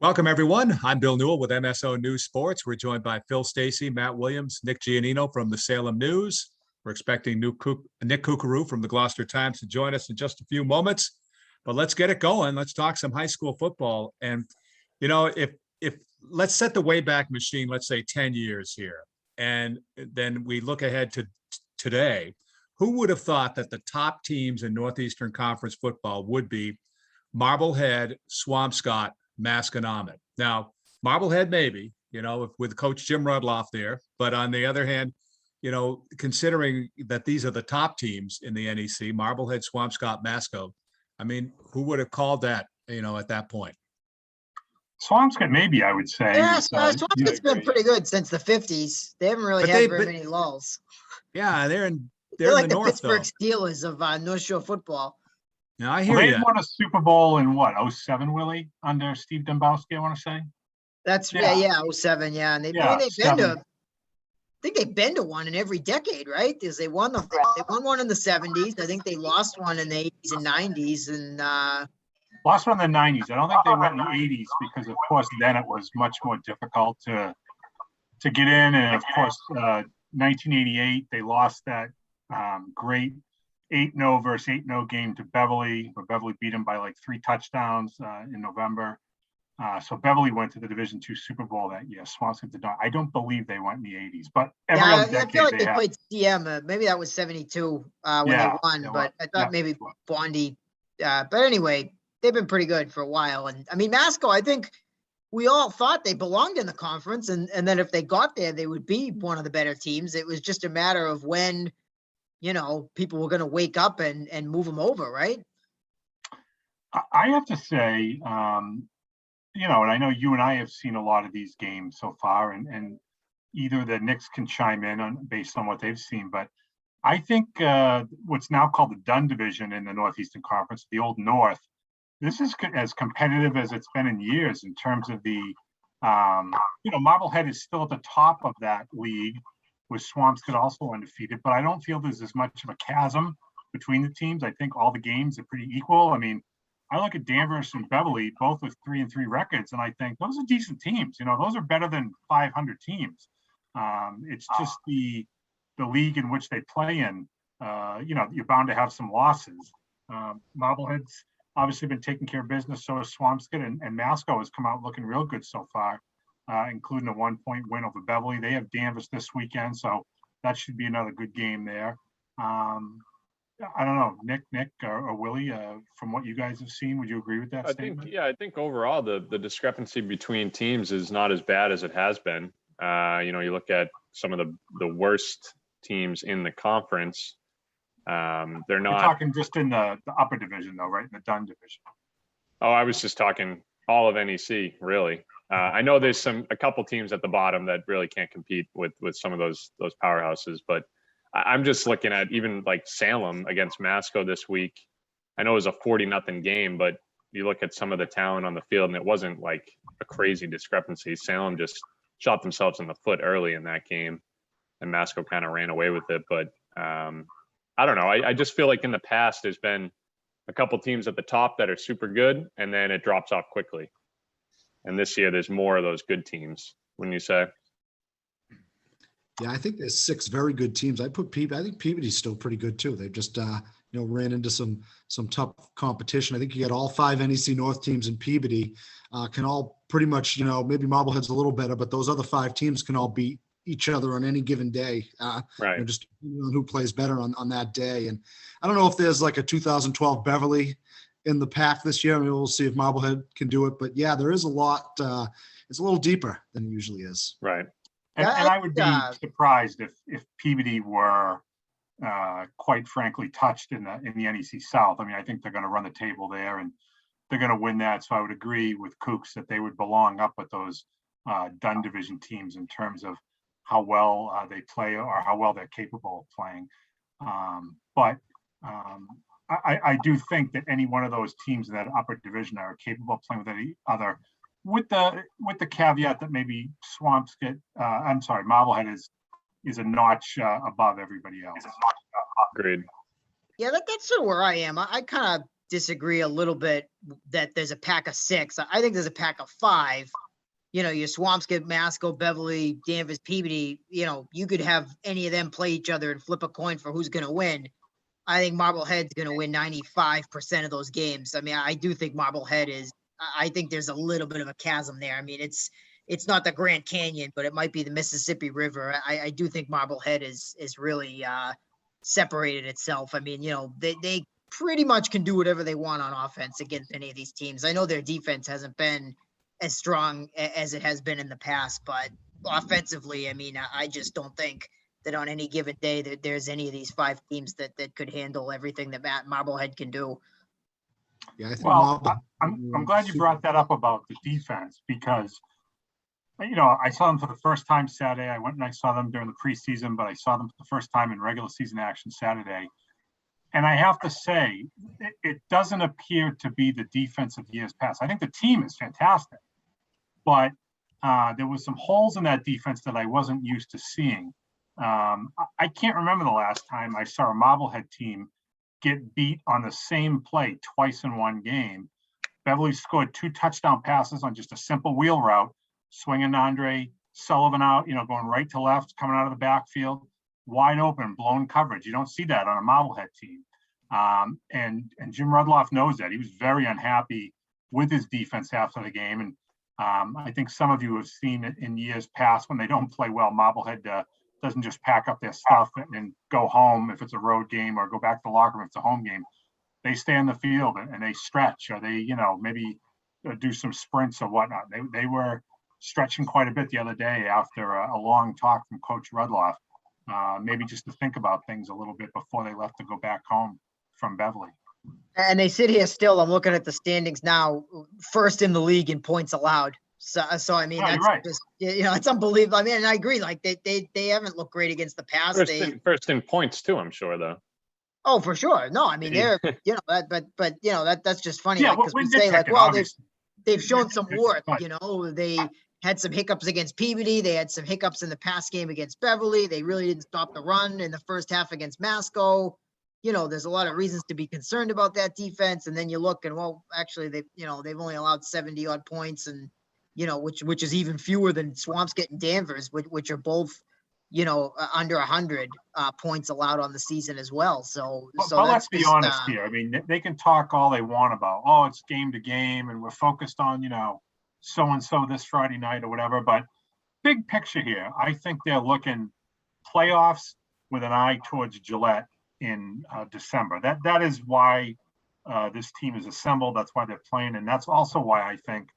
Welcome, everyone. I'm Bill Newell with MSO News Sports. We're joined by Phil Stacey, Matt Williams, Nick Giannino from the Salem News. We're expecting Nick Kukaroo from the Gloucester Times to join us in just a few moments. But let's get it going. Let's talk some high school football. And, if let's set the Wayback Machine, let's say 10 years here, and then we look ahead to today. Who would have thought that the top teams in Northeastern Conference football would be Marblehead, Swampscott, Masconomet? Now, Marblehead, maybe, with Coach Jim Rudloff there. But on the other hand, considering that these are the top teams in the NEC, Marblehead, Swampscott, Masco, I mean, who would have called that, at that point? Swampscott, maybe, I would say. Yeah, Swampscott's been pretty good since the 50s. They haven't really had very many lulls. Yeah, they're like in the the north, Pittsburgh though. Steelers of North Shore football. Now, I hear they you. won a Super Bowl in what, 07, Willie, under Steve Dombrowski, I want to say. That's 07, yeah. And they've been to one in every decade, right? Because they won one in the 70s. I think they lost one in the 80s and 90s, and lost one in the 90s. I don't think they went in the 80s because, of course, then it was much more difficult to get in. And of course, 1988 they lost that great 8-0 versus 8-0 game to Beverly, where Beverly beat them by like 3 touchdowns in November. So Beverly went to the Division II Super Bowl that year. Swampscott did not. I don't believe they went in the 80s, but every other decade I feel like they have. played CM. Maybe that was 72 when they won, but I thought maybe Bondi. But anyway, they've been pretty good for a while. And I mean, Masco, I think we all thought they belonged in the conference, and then if they got there, they would be one of the better teams. It was just a matter of when, people were going to wake up and move them over, right? I have to say, and I know you and I have seen a lot of these games so far, and either the Knicks can chime in based on what they've seen, but I think what's now called the Dunn Division in the Northeastern Conference, the Old North, this is as competitive as it's been in years in terms of the, Marblehead is still at the top of that league, with Swampscott also undefeated, but I don't feel there's as much of a chasm between the teams. I think all the games are pretty equal. I mean, I look at Danvers and Beverly, both with 3-3 records, and I think those are decent teams. Those are better than 500 teams. It's just the league in which they play in. You're bound to have some losses. Marblehead's obviously been taking care of business, so has Swampscott, and Masco has come out looking real good so far, including a 1-point win over Beverly. They have Danvers this weekend, so that should be another good game there. I don't know, Nick or Willie, from what you guys have seen, would you agree with that statement? I think overall the discrepancy between teams is not as bad as it has been. You look at some of the worst teams in the conference. They're not. We're talking just in the upper division, though, right? In the Dunn division. Oh, I was just talking all of NEC, really. I know there's a couple teams at the bottom that really can't compete with some of those powerhouses, but I'm just looking at even like Salem against Masco this week. I know it was a 40-0 game, but you look at some of the talent on the field and it wasn't like a crazy discrepancy. Salem just shot themselves in the foot early in that game, and Masco kind of ran away with it. But I don't know. I just feel like in the past there's been a couple teams at the top that are super good, and then it drops off quickly. And this year there's more of those good teams, wouldn't you say? Yeah, I think there's 6 very good teams. I think Peabody's still pretty good too. They've just ran into some tough competition. I think you got all 5 NEC North teams in Peabody can all pretty much, maybe Marblehead's a little better, but those other 5 teams can all beat each other on any given day. Right. Just who plays better on that day. And I don't know if there's like a 2012 Beverly in the pack this year. I mean, we'll see if Marblehead can do it. But yeah, there is a lot. It's a little deeper than it usually is. Right. And I would be surprised if Peabody were, quite frankly, touched in the NEC South. I mean, I think they're going to run the table there, and they're going to win that. So I would agree with Kooks that they would belong up with those Dunn Division teams in terms of how well they play or how well they're capable of playing. But I do think that any one of those teams in that upper division are capable of playing with any other, with the caveat that maybe Marblehead is a notch above everybody else. Agreed. Yeah, that's sort of where I am. I kind of disagree a little bit that there's a pack of 6. I think there's a pack of 5. You know, your Swampscott, Masco, Beverly, Danvers, Peabody, you know, you could have any of them play each other and flip a coin for who's going to win. I think Marblehead's going to win 95% of those games. I mean, I do think Marblehead is, I think there's a little bit of a chasm there. I mean, it's not the Grand Canyon, but it might be the Mississippi River. I do think Marblehead is really separated itself. I mean, you know, they pretty much can do whatever they want on offense against any of these teams. I know their defense hasn't been as strong as it has been in the past, but offensively, I mean, I just don't think that on any given day that there's any of these 5 teams that could handle everything that Marblehead can do. Yeah, I think I'm glad you brought that up about the defense, because, you know, I saw them for the first time Saturday. I went and I saw them during the preseason, but I saw them for the first time in regular season action Saturday. And I have to say, it doesn't appear to be the defense of years past. I think the team is fantastic, but there was some holes in that defense that I wasn't used to seeing. I can't remember the last time I saw a Marblehead team get beat on the same play twice in one game. Beverly scored 2 touchdown passes on just a simple wheel route, swinging Andre Sullivan out, you know, going right to left, coming out of the backfield, wide open, blown coverage. You don't see that on a Marblehead team. And Jim Rudloff knows that. He was very unhappy with his defense after the game. And I think some of you have seen it in years past when they don't play well. Marblehead doesn't just pack up their stuff and go home if it's a road game, or go back to the locker room if it's a home game. They stay on the field and they stretch, or they, you know, maybe do some sprints or whatnot. They were stretching quite a bit the other day after a long talk from Coach Rudloff, maybe just to think about things a little bit before they left to go back home from Beverly. And they sit here still. I'm looking at the standings now, first in the league in points allowed. So I mean, that's right. just, you know, it's unbelievable. I mean, and I agree. Like they haven't looked great against the pass. First in points too, I'm sure, though. Oh, for sure. No, I mean, they're, you know, but you know, that's just funny. Yeah, because we say like, well, they've shown some work, you know, they had some hiccups against Peabody. They had some hiccups in the pass game against Beverly. They really didn't stop the run in the first half against Masco. You know, there's a lot of reasons to be concerned about that defense. And then you look and, well, actually they've only allowed 70 odd points, and, you know, which is even fewer than Swampscott and Danvers, which are both, you know, under 100 points allowed on the season as well. So let's be honest here. I mean, they can talk all they want about, oh, it's game to game and we're focused on, you know, so-and-so this Friday night or whatever. But big picture here, I think they're looking playoffs with an eye towards Gillette in December. That is why this team is assembled. That's why they're playing. And that's also why I think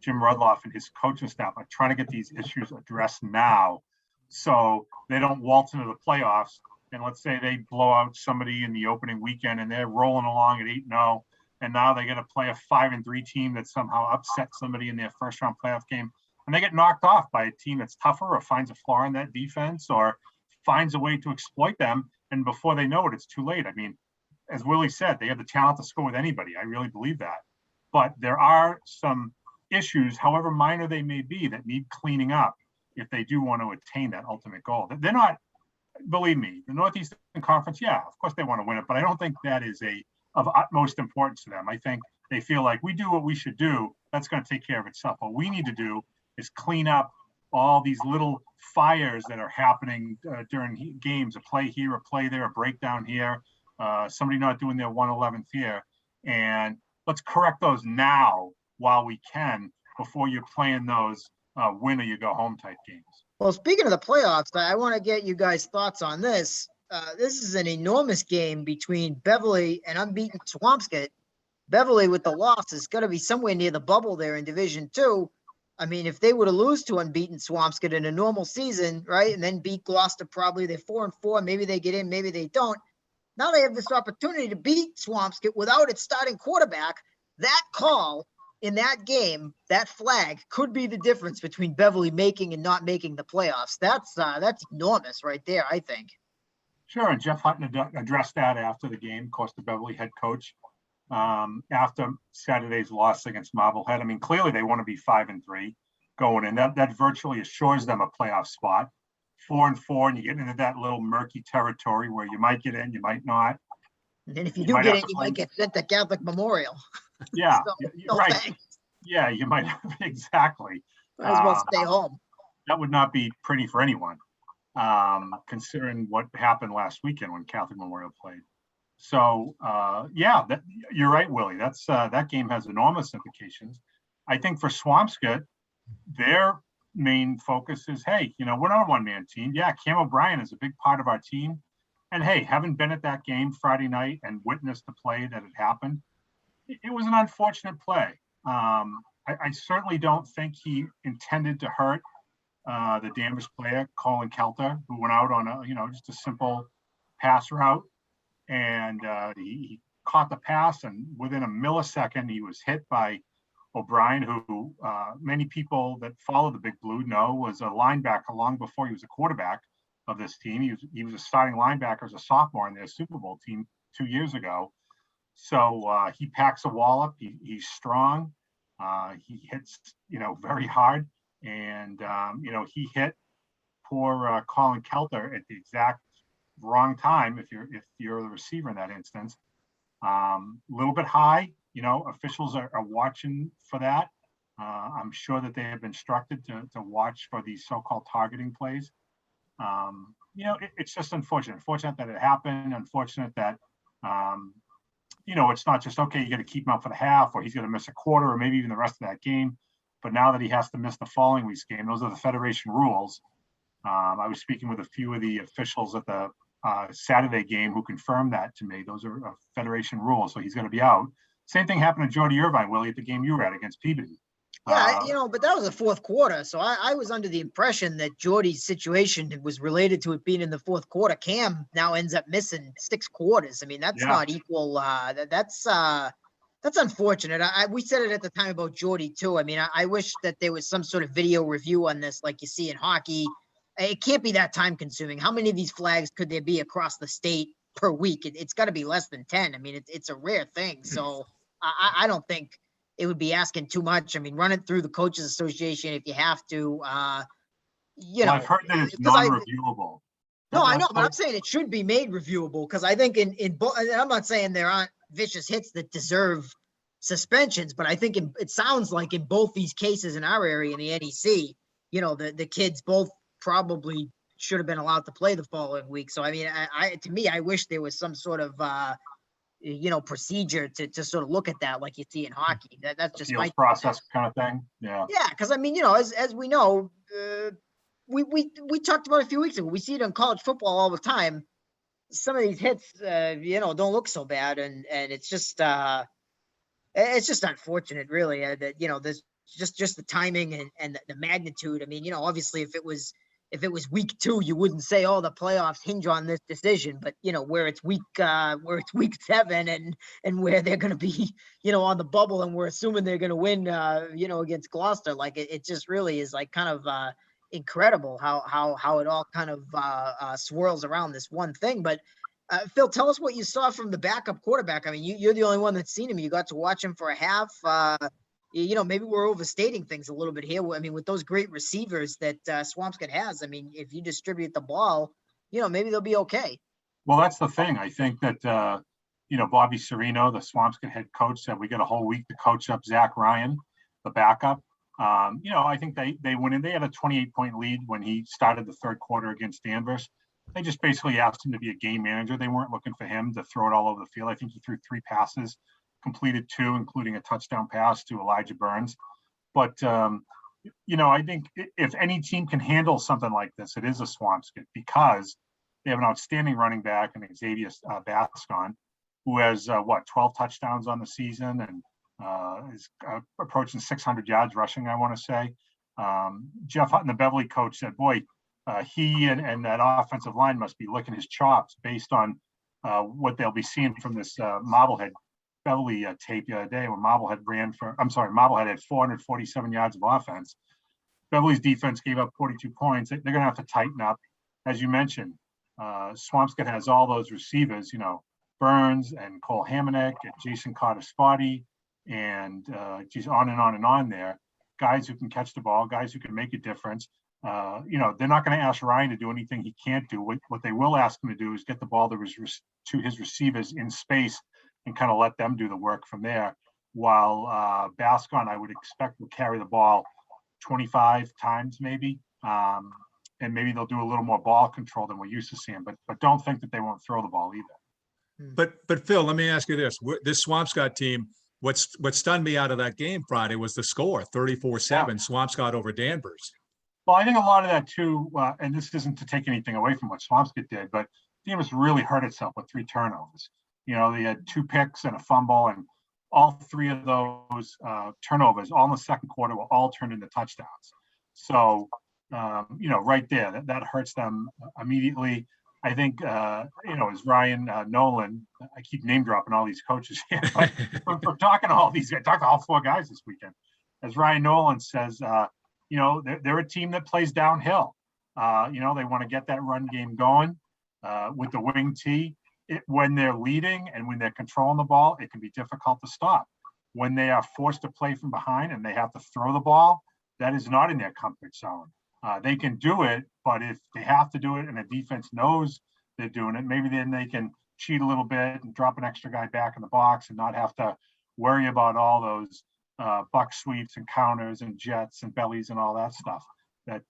Jim Rudloff and his coaching staff are trying to get these issues addressed now, so they don't waltz into the playoffs. And let's say they blow out somebody in the opening weekend and they're rolling along at 8-0, and now they got to play a 5-3 team that somehow upsets somebody in their first round playoff game, and they get knocked off by a team that's tougher or finds a flaw in that defense or finds a way to exploit them. And before they know it, it's too late. I mean, as Willie said, they have the talent to score with anybody. I really believe that. But there are some issues, however minor they may be, that need cleaning up if they do want to attain that ultimate goal. They're not, believe me, the Northeastern Conference, yeah, of course they want to win it, but I don't think that is of utmost importance to them. I think they feel like we do what we should do, that's going to take care of itself. What we need to do is clean up all these little fires that are happening during games, a play here, a play there, a breakdown here, somebody not doing their 111th here. And let's correct those now while we can, before you're playing those win or you go home type games. Well, speaking of the playoffs, I want to get you guys' thoughts on this. This is an enormous game between Beverly and unbeaten Swampscott. Beverly with the loss is going to be somewhere near the bubble there in Division 2. I mean, if they were to lose to unbeaten Swampscott in a normal season, right, and then beat Gloucester, probably they're 4-4, maybe they get in, maybe they don't. Now they have this opportunity to beat Swampscott without its starting quarterback. That call in that game, that flag, could be the difference between Beverly making and not making the playoffs. That's enormous right there, I think. Sure, and Jeff Hutton addressed that after the game, of course, the Beverly head coach, after Saturday's loss against Marblehead. I mean, clearly they want to be 5-3 going in. That virtually assures them a playoff spot. 4-4, and you get into that little murky territory where you might get in, you might not. And then if you You do might get have it, to you play- might get sent to Catholic Memorial. Yeah, So, you're no right. thanks. Yeah, you might exactly. Might as well Um, stay home. That would not be pretty for anyone, considering what happened last weekend when Catholic Memorial played. So yeah, you're right, Willie. That game has enormous implications. I think for Swampscott, their main focus is, hey, we're not a one-man team. Yeah, Cam O'Brien is a big part of our team. And hey, having been at that game Friday night and witnessed the play that had happened, it was an unfortunate play. I certainly don't think he intended to hurt the Danvers player, Colin Kelter, who went out on just a simple pass route. And he caught the pass, and within a millisecond, he was hit by O'Brien, who many people that follow the Big Blue know was a linebacker long before he was a quarterback of this team. He was a starting linebacker as a sophomore in their Super Bowl team 2 years ago. So he packs a wallop. He's strong. He hits, very hard, and he hit poor Colin Kelter at the exact wrong time if you're the receiver in that instance. A little bit high, officials are watching for that. I'm sure that they have been instructed to watch for these so-called targeting plays. It's just unfortunate that it happened. Unfortunate that it's not just, okay, you got to keep him out for the half, or he's going to miss a quarter, or maybe even the rest of that game. But now that he has to miss the following week's game, those are the Federation rules. I was speaking with a few of the officials at the Saturday game who confirmed that to me. Those are Federation rules, so he's going to be out. Same thing happened to Jordy Irvine, Willie, at the game you were at against Peabody. Yeah, but that was the fourth quarter. So I was under the impression that Jordy's situation was related to it being in the fourth quarter. Cam now ends up missing 6 quarters. I mean, that's not equal. That's unfortunate. We said it at the time about Jordy too. I mean, I wish that there was some sort of video review on this, like you see in hockey. It can't be that time consuming. How many of these flags could there be across the state per week? It's got to be less than 10. I mean, it's a rare thing. So I don't think it would be asking too much. I mean, run it through the Coaches Association if you have to. I've heard that it's non-reviewable. No, I know, but I'm saying it should be made reviewable, because I think in both. I'm not saying there aren't vicious hits that deserve suspensions, but I think it sounds like in both these cases in our area in the NEC, the kids both probably should have been allowed to play the following week. So I mean, to me, I wish there was some sort of procedure to sort of look at that, like you see in hockey. That's just my process kind of thing. Yeah, because I mean, as we know, we talked about a few weeks ago. We see it in college football all the time. Some of these hits, don't look so bad, and it's just unfortunate, really. That there's just the timing and the magnitude. I mean, obviously, if it was week 2, you wouldn't say, oh, the playoffs hinge on this decision. But where it's week 7 and where they're going to be, on the bubble, and we're assuming they're going to win, against Gloucester. Like it just really is like kind of incredible how it all kind of swirls around this one thing. But Phil, tell us what you saw from the backup quarterback. I mean, you're the only one that's seen him. You got to watch him for a half. Maybe we're overstating things a little bit here. I mean, with those great receivers that Swampscott has, I mean, if you distribute the ball, maybe they'll be okay. Well, that's the thing. I think that, Bobby Serino, the Swampscott head coach, said we got a whole week to coach up Zach Ryan, the backup. I think they went in. They had a 28-point lead when he started the third quarter against Danvers. They just basically asked him to be a game manager. They weren't looking for him to throw it all over the field. I think he threw 3 passes, completed 2, including a touchdown pass to Elijah Burns. But, I think if any team can handle something like this, it is a Swampscott, because they have an outstanding running back in Xavier Bascon, who has, 12 touchdowns on the season and is approaching 600 yards rushing, I want to say. Jeff Hutton, the Beverly coach, said, boy, he and that offensive line must be licking his chops based on what they'll be seeing from this Marblehead Beverly tape the other day, when Marblehead had 447 yards of offense. Beverly's defense gave up 42 points. They're going to have to tighten up. As you mentioned, Swampscott has all those receivers, Burns and Cole Hamannek and Jason Carter-Spotty, and on and on and on there. Guys who can catch the ball, guys who can make a difference. they're not going to ask Ryan to do anything he can't do. What they will ask him to do is get the ball to his receivers in space and kind of let them do the work from there. While Bascon, I would expect, will carry the ball 25 times maybe. And maybe they'll do a little more ball control than we're used to seeing, but don't think that they won't throw the ball either. But Phil, let me ask you this. This Swampscott team, what stunned me out of that game Friday was the score, 34-7, Swampscott over Danvers. Well, I think a lot of that too, and this isn't to take anything away from what Swampscott did, but Danvers really hurt itself with 3 turnovers. They had 2 picks and a fumble, and all 3 of those turnovers, all in the second quarter, were all turned into touchdowns. So, right there, that hurts them immediately. I think, as Ryan Nolan, I keep name dropping all these coaches here, but from talking to all these guys, talked to all 4 guys this weekend. As Ryan Nolan says, they're a team that plays downhill. They want to get that run game going with the wing T. When they're leading and when they're controlling the ball, it can be difficult to stop. When they are forced to play from behind and they have to throw the ball, that is not in their comfort zone. They can do it, but if they have to do it and the defense knows they're doing it, maybe then they can cheat a little bit and drop an extra guy back in the box and not have to worry about all those buck sweeps and counters and jets and bellies and all that stuff that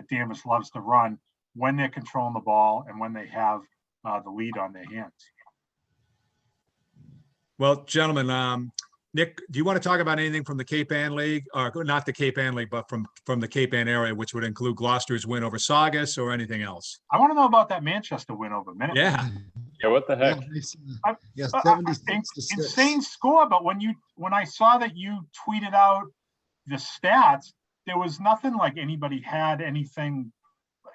Danvers loves to run when they're controlling the ball and when they have the lead on their hands. Well, gentlemen, Nick, do you want to talk about anything from the Cape Ann League, or not the Cape Ann League, but from the Cape Ann area, which would include Gloucester's win over Saugus or anything else? I want to know about that Manchester win over Minuteman. Yeah, what the heck? Yeah, 76 to 6. Insane score, but when I saw that you tweeted out the stats, there was nothing like anybody had anything,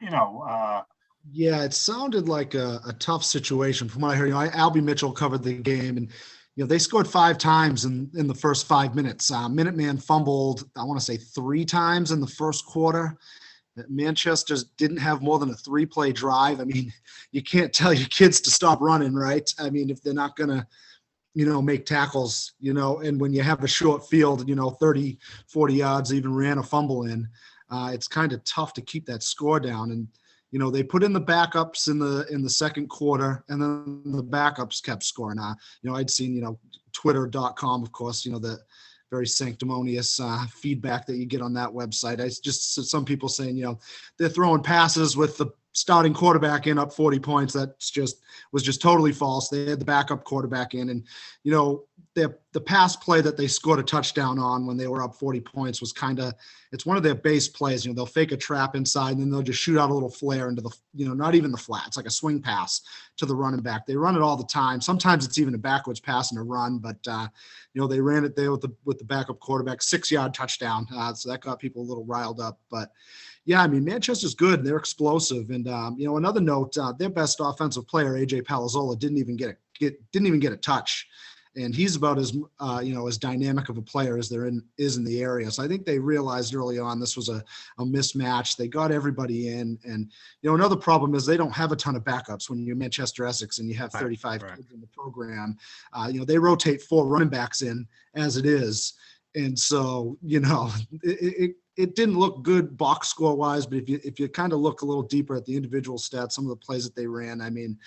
Yeah, it sounded like a tough situation from what I heard. Albie Mitchell covered the game, and they scored 5 times in the first 5 minutes. Minuteman fumbled, I want to say 3 times in the first quarter. Manchester didn't have more than a 3-play drive. I mean, you can't tell your kids to stop running, right? I mean, if they're not going to, make tackles, and when you have a short field, 30, 40 yards, even ran a fumble in, it's kind of tough to keep that score down. And, they put in the backups in the second quarter, and then the backups kept scoring. I'd seen, twitter.com, of course, the very sanctimonious feedback that you get on that website. I just some people saying, they're throwing passes with the starting quarterback in up 40 points. That was just totally false. They had the backup quarterback in, and the pass play that they scored a touchdown on when they were up 40 points was it's one of their base plays. They'll fake a trap inside and then they'll just shoot out a little flare into the, not even the flat. It's like a swing pass to the running back. They run it all the time. Sometimes it's even a backwards pass and a run, but they ran it there with the backup quarterback, 6-yard touchdown. So that got people a little riled up, but yeah, I mean, Manchester's good. They're explosive. And, another note, their best offensive player, AJ Palazzola, didn't even get a touch. And he's about as dynamic of a player as there is in the area. So I think they realized early on this was a mismatch. They got everybody in. And, another problem is they don't have a ton of backups when you're Manchester Essex and you have 35 kids in the program. They rotate 4 running backs in as it is. And so, it didn't look good box score wise, but if you kind of look a little deeper at the individual stats, some of the plays that they ran, I mean,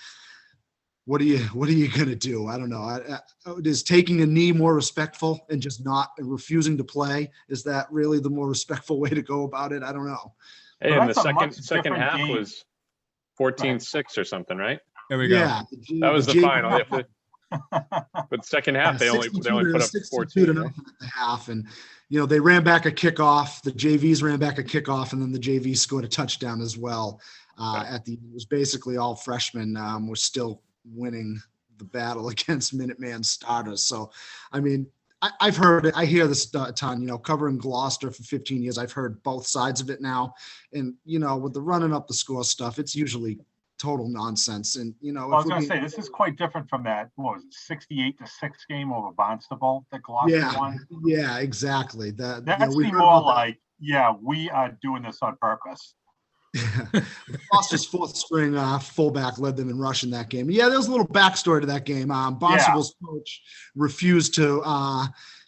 what are you going to do? I don't know. Is taking a knee more respectful and just not refusing to play? Is that really the more respectful way to go about it? I don't know. Hey, and the second half was 14-6 or something, right? There we go. Yeah, that was the final. But second half, they only put up 14 at the half, and they ran back a kickoff. The JVs ran back a kickoff, and then the JVs scored a touchdown as well. It was basically all freshmen were still winning the battle against Minuteman starters. So, I mean, I've heard it. I hear this a ton, covering Gloucester for 15 years. I've heard both sides of it now. And, with the running up the score stuff, it's usually total nonsense. And, I was going to say, this is quite different from that, 68-6 game over Barnstable that Gloucester won. Yeah, exactly. That's more like, we are doing this on purpose. Gloucester's 4th string fullback led them in rushing that game. Yeah, there was a little backstory to that game. Barnstable's coach refused to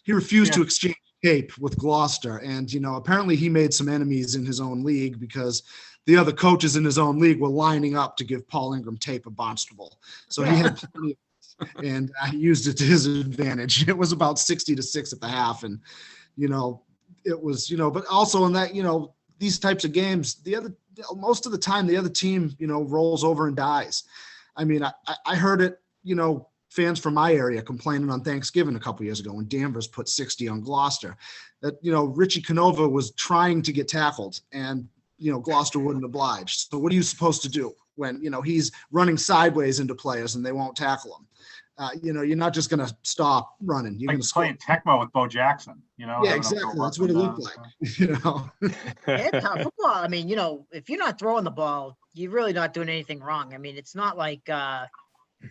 exchange tape with Gloucester. And, apparently he made some enemies in his own league because the other coaches in his own league were lining up to give Paul Ingram tape of Barnstable. So he had plenty and he used it to his advantage. It was about 60-6 at the half. And, it was, but also in that, these types of games, most of the time the other team, rolls over and dies. I mean, I heard it, fans from my area complaining on Thanksgiving a couple years ago when Danvers put 60 on Gloucester, that, Richie Canova was trying to get tackled and, Gloucester wouldn't oblige. So what are you supposed to do when, he's running sideways into players and they won't tackle him? You're not just going to stop running. You're like going to playing Tecmo with Bo Jackson, Yeah, exactly. That's what it looked like, Football, I mean, if you're not throwing the ball, you're really not doing anything wrong. I mean, it's not like, I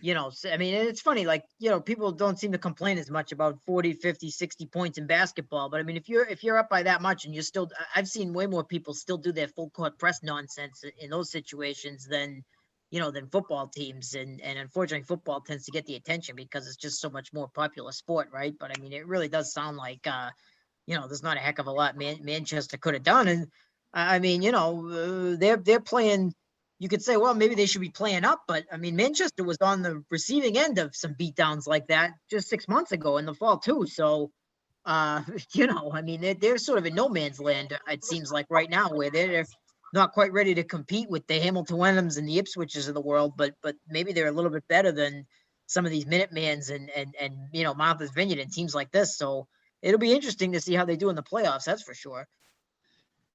mean, it's funny, like, people don't seem to complain as much about 40, 50, 60 points in basketball. But I mean, if you're up by that much and you're still, I've seen way more people still do their full court press nonsense in those situations than football teams. And unfortunately, football tends to get the attention because it's just so much more popular sport, right? But I mean, it really does sound like, there's not a heck of a lot Manchester could have done. And I mean, they're playing, you could say, well, maybe they should be playing up. But I mean, Manchester was on the receiving end of some beatdowns like that just 6 months ago in the fall too. So, I mean, they're sort of in no man's land, it seems like right now, where they're not quite ready to compete with the Hamilton Wenhams and the Ipswiches of the world, but maybe they're a little bit better than some of these Minutemans and Martha's Vineyard and teams like this. So it'll be interesting to see how they do in the playoffs. That's for sure.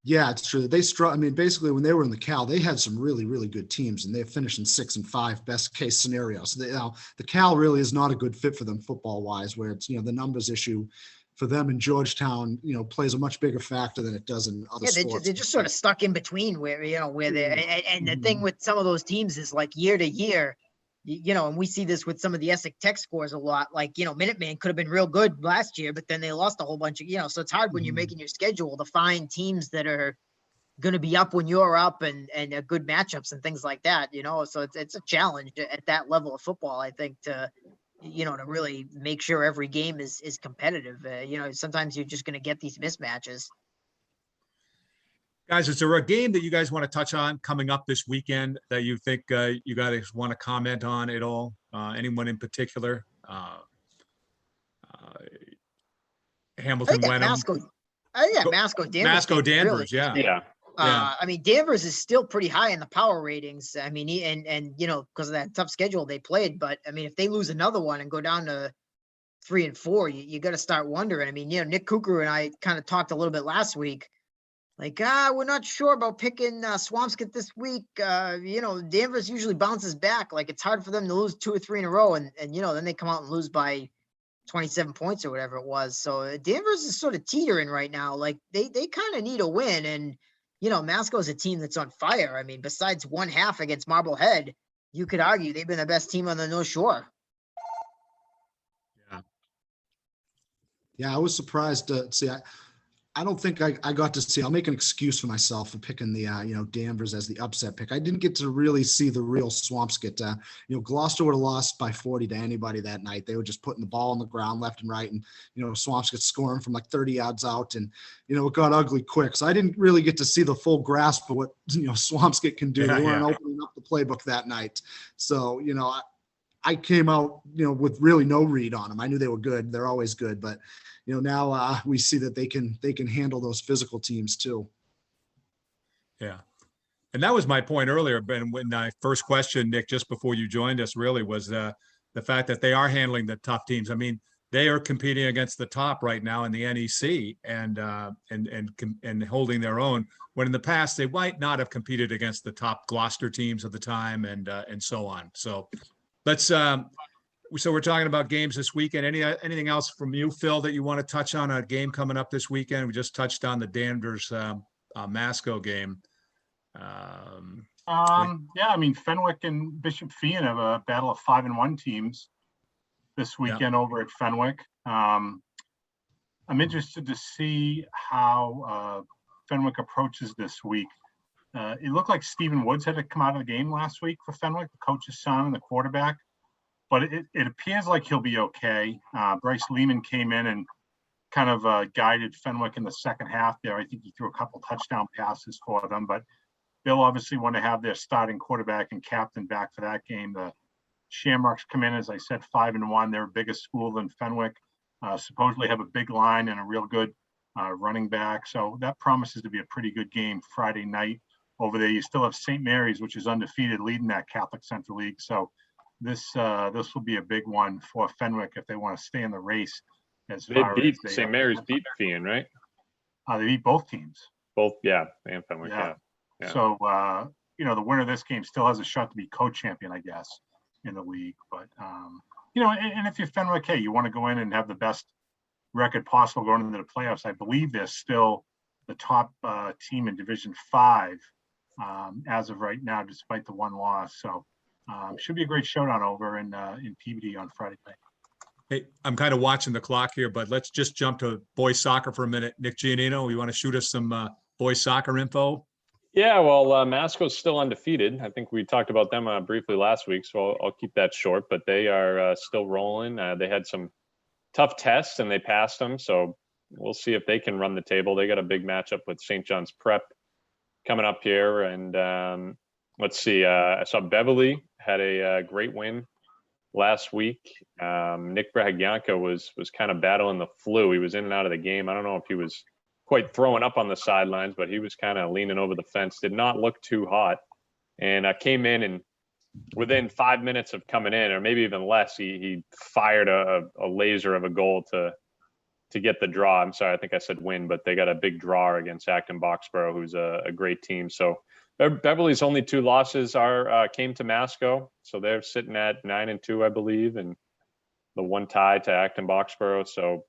Yeah, it's true. They I mean, basically when they were in the Cal, they had some really, really good teams and they're finishing 6 and 5 best case scenarios. The Cal really is not a good fit for them football wise, where it's, the numbers issue for them in Georgetown, plays a much bigger factor than it does in other sports. They're just sort of stuck in between where they're, and the thing with some of those teams is like year to year, and we see this with some of the Essex Tech scores a lot, like, Minuteman could have been real good last year, but then they lost a whole bunch of, so it's hard when you're making your schedule to find teams that are going to be up when you're up and good matchups and things like that, so it's a challenge at that level of football, I think, to really make sure every game is competitive. Sometimes you're just going to get these mismatches. Guys, is there a game that you guys want to touch on coming up this weekend that you think you guys want to comment on at all? Anyone in particular? Hamilton Wenham. Masco Danvers. Masco Danvers, really. Yeah. I mean, Danvers is still pretty high in the power ratings. I mean, because of that tough schedule they played. But I mean, if they lose another one and go down to 3 and 4, you got to start wondering. I mean, Nick Kukuru and I kind of talked a little bit last week. Like, we're not sure about picking Swampscott this week. Danvers usually bounces back. Like, it's hard for them to lose 2 or 3 in a row. And then they come out and lose by 27 points or whatever it was. So Danvers is sort of teetering right now. Like, they kind of need a win. And, Masco is a team that's on fire. I mean, besides 1/2 against Marblehead, you could argue they've been the best team on the North Shore. Yeah, I was surprised to see. I don't think I got to see. I'll make an excuse for myself for picking the Danvers as the upset pick. I didn't get to really see the real Swampscott. Gloucester would have lost by 40 to anybody that night. They were just putting the ball on the ground left and right, and Swampscott scoring from like 30 yards out, and it got ugly quick. So I didn't really get to see the full grasp of what Swampscott can do. They weren't opening up the playbook that night, so I came out with really no read on them. I knew they were good. They're always good, but now we see that they can handle those physical teams too. Yeah. And that was my point earlier, Ben, when I first questioned Nick just before you joined us, really was the fact that they are handling the tough teams. I mean, they are competing against the top right now in the NEC and holding their own, when in the past they might not have competed against the top Gloucester teams of the time and so on. So let's so we're talking about games this weekend. Anything else from you, Phil, that you want to touch on a game coming up this weekend? We just touched on the Danvers Masco game. I mean, Fenwick and Bishop Feehan have a battle of 5-1 teams this weekend over at Fenwick. I'm interested to see how Fenwick approaches this week. It looked like Stephen Woods had to come out of the game last week for Fenwick, the coach's son and the quarterback. But it appears like he'll be okay. Bryce Lehman came in and kind of guided Fenwick in the second half there. I think he threw a couple touchdown passes for them, but they'll obviously want to have their starting quarterback and captain back for that game. The Shamrocks come in, as I said, 5-1. They're a bigger school than Fenwick. Supposedly have a big line and a real good running back. So that promises to be a pretty good game Friday night over there. You still have St. Mary's, which is undefeated, leading that Catholic Central League. So this will be a big one for Fenwick if they want to stay in the race. As far They beat as St. Mary's beat Fian, right? They beat both teams. Both, yeah, and Fenwick, yeah. So, the winner of this game still has a shot to be co-champion, I guess, in the league. But, and if you're Fenwick, hey, you want to go in and have the best record possible going into the playoffs. I believe they're still the top team in Division 5 as of right now, despite the one loss. So, should be a great showdown over in Peabody on Friday night. Hey, I'm kind of watching the clock here, but let's just jump to boys soccer for a minute. Nick Giannino, you want to shoot us some boys soccer info? Yeah, well, Masco's still undefeated. I think we talked about them briefly last week, so I'll keep that short, but they are still rolling. They had some tough tests and they passed them, so we'll see if they can run the table. They got a big matchup with St. John's Prep coming up here, and let's see. I saw Beverly had a great win last week. Nick Braganca was kind of battling the flu. He was in and out of the game. I don't know if he was quite throwing up on the sidelines, but he was kind of leaning over the fence. Did not look too hot, and came in, and within 5 minutes of coming in, or maybe even less, he fired a laser of a goal to get the draw. I'm sorry, I think I said win, but they got a big draw against Acton Boxborough, who's a great team. So Beverly's only 2 losses came to Masco, so they're sitting at 9-2, I believe, and the 1 tie to Acton Boxborough. So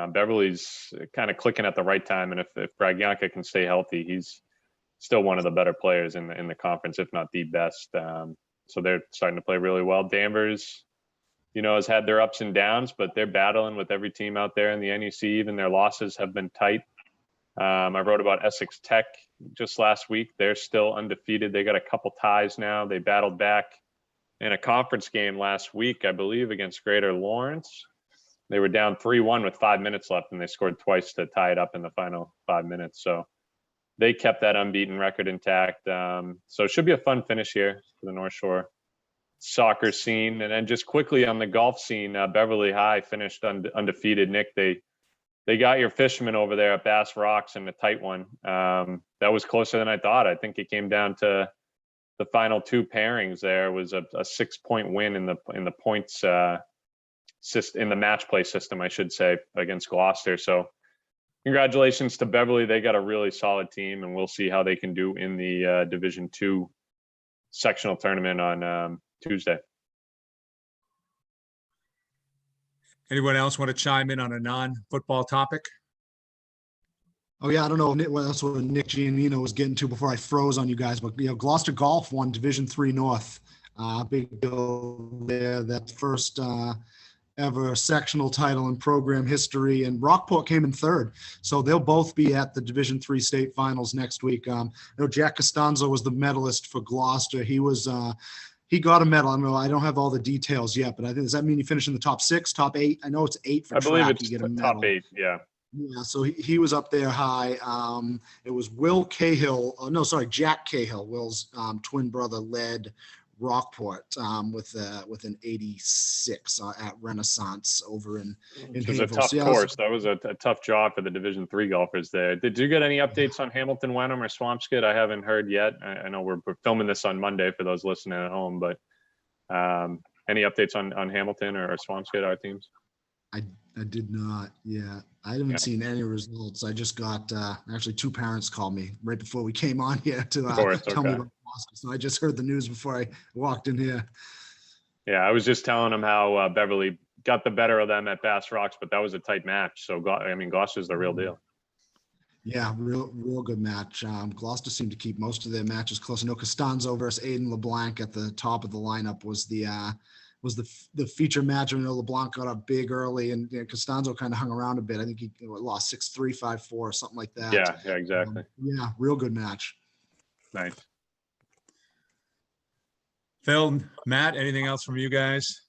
Beverly's kind of clicking at the right time, and if Braganca can stay healthy, he's still one of the better players in the conference, if not the best. So they're starting to play really well. Danvers, has had their ups and downs, but they're battling with every team out there in the NEC. Even their losses have been tight. I wrote about Essex Tech just last week. They're still undefeated. They got a couple ties now. They battled back in a conference game last week, I believe, against Greater Lawrence. They were down 3-1 with 5 minutes left, and they scored twice to tie it up in the final 5 minutes. So they kept that unbeaten record intact. So it should be a fun finish here for the North Shore soccer scene. And then just quickly on the golf scene, Beverly High finished undefeated. Nick, they got your fishermen over there at Bass Rocks in a tight one. That was closer than I thought. I think it came down to the final 2 pairings. There was a 6-point win in the points in the match play system, I should say, against Gloucester. So congratulations to Beverly. They got a really solid team, and we'll see how they can do in the Division 2 sectional tournament on Tuesday. Anyone else want to chime in on a non-football topic? Oh yeah, I don't know what else Nick Giannino was getting to before I froze on you guys, but Gloucester Golf won Division 3 North. Big deal there. That first ever sectional title in program history, and Rockport came in 3rd. So they'll both be at the Division 3 state finals next week. Jack Costanzo was the medalist for Gloucester. He got a medal. I don't have all the details yet, but I think, does that mean you finish in the top 6, top 8? I know it's 8 for track. I believe it's you get a top medal. 8, yeah. Yeah, so he was up there high. It was Jack Cahill, Will's twin brother, led Rockport with an 86 at Renaissance over in It was a tough course. That was a tough job for the Division 3 golfers there. Did you get any updates on Hamilton, Wenham, or Swampscott? I haven't heard yet. I know we're filming this on Monday for those listening at home, but any updates on Hamilton or Swampscott, our teams? I did not. Yeah, I haven't seen any results. I just got actually 2 parents called me right before we came on here to tell me about Boston. So I just heard the news before I walked in here. Yeah, I was just telling them how Beverly got the better of them at Bass Rocks, but that was a tight match. So Gloucester's the real deal. Yeah, real good match. Gloucester seemed to keep most of their matches close. I know Costanzo versus Aiden LeBlanc at the top of the lineup was the feature match. I know LeBlanc got up big early, and Costanzo kind of hung around a bit. I think he lost 6-3, 5-4, something like that. Yeah, exactly. Real good match. Nice. Phil, Matt, anything else from you guys?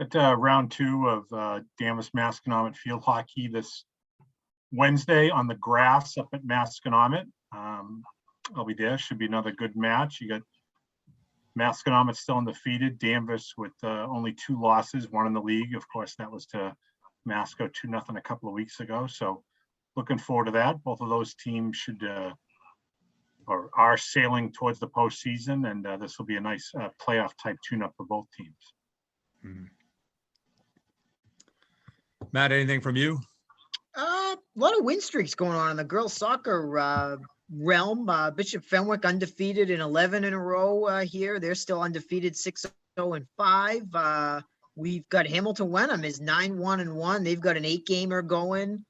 Got round 2 of Danvers Masconomet field hockey this Wednesday on the grass up at Masconomet. I'll be there. Should be another good match. You got Masconomet still undefeated. Danvers with only 2 losses, 1 in the league. Of course, that was to Masco 2-0 a couple of weeks ago. So looking forward to that. Both of those teams should or are sailing towards the postseason, and this will be a nice playoff type tune-up for both teams. Mhm. Matt, anything from you? A lot of win streaks going on in the girls soccer realm. Bishop Fenwick undefeated in 11 in a row here. They're still undefeated 6-0-5. We've got Hamilton Wenham is 9-1-1. They've got an 8-gamer going.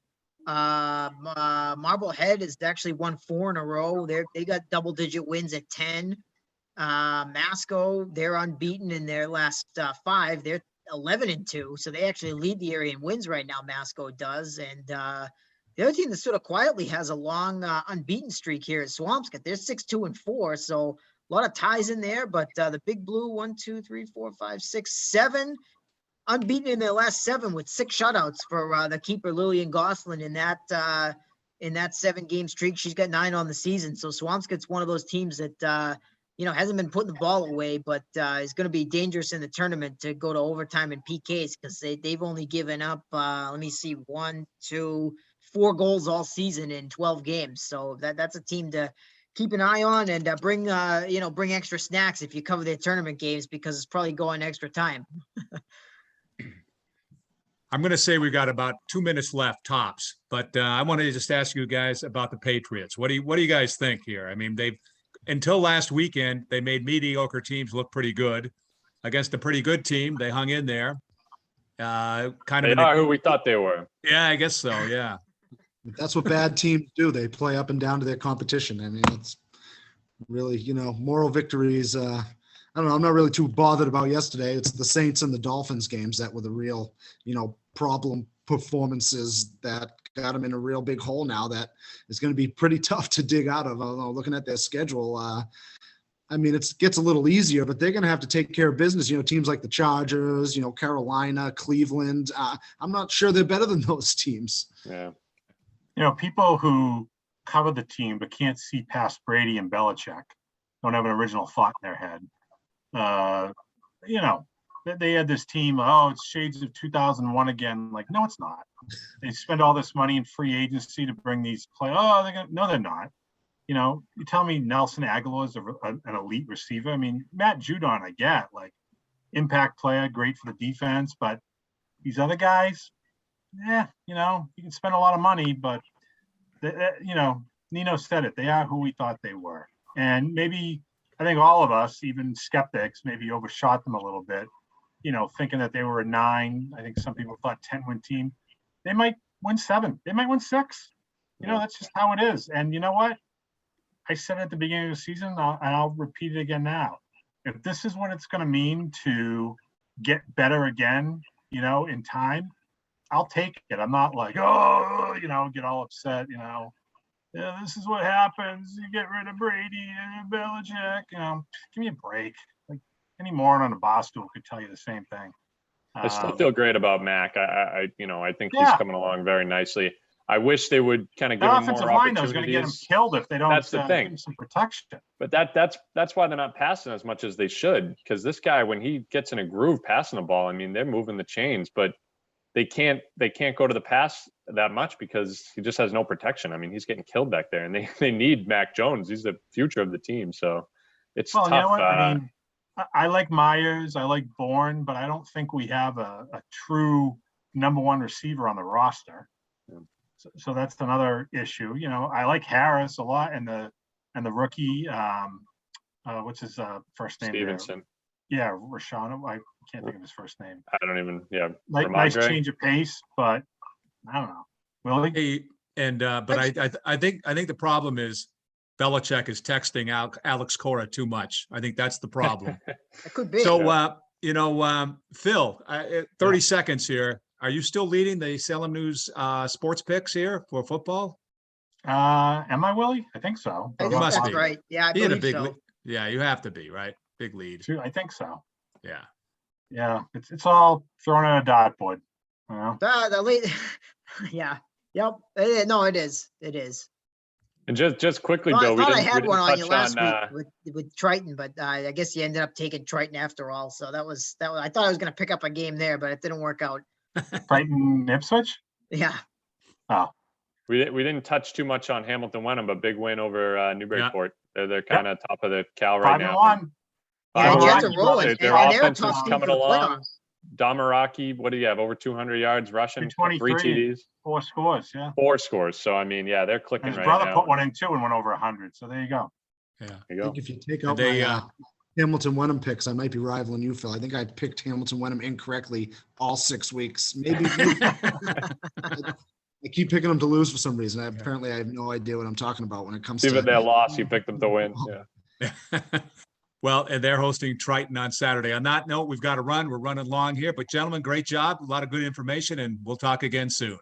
Marblehead has actually won 4 in a row. They got double-digit wins at 10. Masco, they're unbeaten in their last 5. They're 11-2, so they actually lead the area in wins right now. Masco does, and the other team that sort of quietly has a long unbeaten streak here is Swampscott. They're 6-2-4, so a lot of ties in there. But the Big Blue 1, 2, 3, 4, 5, 6, 7 unbeaten in their last 7 with 6 shutouts for the keeper Lillian Gosselin in that 7-game streak. She's got 9 on the season, so Swampscott's one of those teams that hasn't been putting the ball away, but is going to be dangerous in the tournament to go to overtime and PKs because they've only given up, 1, 2, 4 goals all season in 12 games. So that's a team to keep an eye on and bring extra snacks if you cover their tournament games because it's probably going extra time. I'm going to say we've got about 2 minutes left tops, but I wanted to just ask you guys about the Patriots. What do you guys think here? I mean, until last weekend, they made mediocre teams look pretty good. Against a pretty good team, they hung in there. They are who we thought they were. Yeah, I guess so. Yeah. That's what bad teams do. They play up and down to their competition. I mean, it's really, moral victories. I don't know. I'm not really too bothered about yesterday. It's the Saints and the Dolphins games that were the real, problem performances that got them in a real big hole now that is going to be pretty tough to dig out of. Looking at their schedule, I mean, it gets a little easier, but they're going to have to take care of business. Teams like the Chargers, Carolina, Cleveland. I'm not sure they're better than those teams. Yeah. People who cover the team but can't see past Brady and Belichick don't have an original thought in their head. They had this team, it's shades of 2001 again. Like, no, it's not. They spend all this money in free agency to bring these players. No, they're not. You tell me Nelson Aguilar is an elite receiver. I mean, Matt Judon, I get, like, impact player, great for the defense, but these other guys, you can spend a lot of money, but, Nino said it. They are who we thought they were. And maybe, I think all of us, even skeptics, maybe overshot them a little bit, thinking that they were a 9. I think some people thought 10-win team. They might win 7. They might win 6. That's just how it is. And you know what? I said at the beginning of the season, and I'll repeat it again now. If this is what it's going to mean to get better again, in time, I'll take it. I'm not like, get all upset, this is what happens. You get rid of Brady and Belichick, give me a break. Like, any moron on a bar stool could tell you the same thing. I still feel great about Mac. I think he's coming along very nicely. I wish they would kind of give him more opportunities. Is going to get him killed if they don't. That's the thing. Give him some protection. But that's why they're not passing as much as they should. Because this guy, when he gets in a groove passing the ball, I mean, they're moving the chains, but they can't go to the pass that much because he just has no protection. I mean, he's getting killed back there, and they need Mac Jones. He's the future of the team. So it's tough. You know what? I mean, I like Myers, I like Bourne, but I don't think we have a true number 1 receiver on the roster. Yeah. So that's another issue. I like Harris a lot, and the rookie, what's his first name? Stevenson. Yeah, Rashawn. I can't think of his first name. I don't even. Yeah, like nice change of pace, but I don't know. Willie? Hey, but I think the problem is Belichick is texting Alex Cora too much. I think that's the problem. It could be. So, Phil, 30 seconds here. Are you still leading the Salem News sports picks here for football? Am I, Willie? I think so. I think must that's be. right. Yeah, I He had a believe big so. yeah, you have to be, right? Big lead. I think so. Yeah. Yeah, it's all thrown on a dartboard. You know? The lead, yeah, yep. No, it is. It is. And just quickly, Well, I Bill, we thought I didn't had one on you touch last on. week with Triton, but I guess you ended up taking Triton after all. So that was. I thought I was going to pick up a game there, but it didn't work out. Triton Ipswich? Yeah. Oh, We didn't touch too much on Hamilton Wenham, but big win over Newburyport. They're kind of top of the Cal right now. 5-1. Yeah, Oh, Jets right. are rolling. Their and they're a offense tough is team coming for the along. playoffs. Damaraki, what do you have? Over 200 yards rushing, 3 223. TDs, 4 scores, yeah. 4 scores. So I mean, yeah, they're clicking And his right brother now. put one in too and went over 100. So there you go. Yeah. There I you go. think if you take And out they, my Hamilton Wenham picks, I might be rivaling you, Phil. I think I picked Hamilton Wenham incorrectly all 6 weeks. Maybe I keep picking them to lose for some reason. Apparently I have no idea what I'm talking about when it comes Even to their loss, you picked them to win. Yeah. Well, and they're hosting Triton on Saturday. On that note, we've got to run. We're running long here, but gentlemen, great job. A lot of good information, and we'll talk again soon.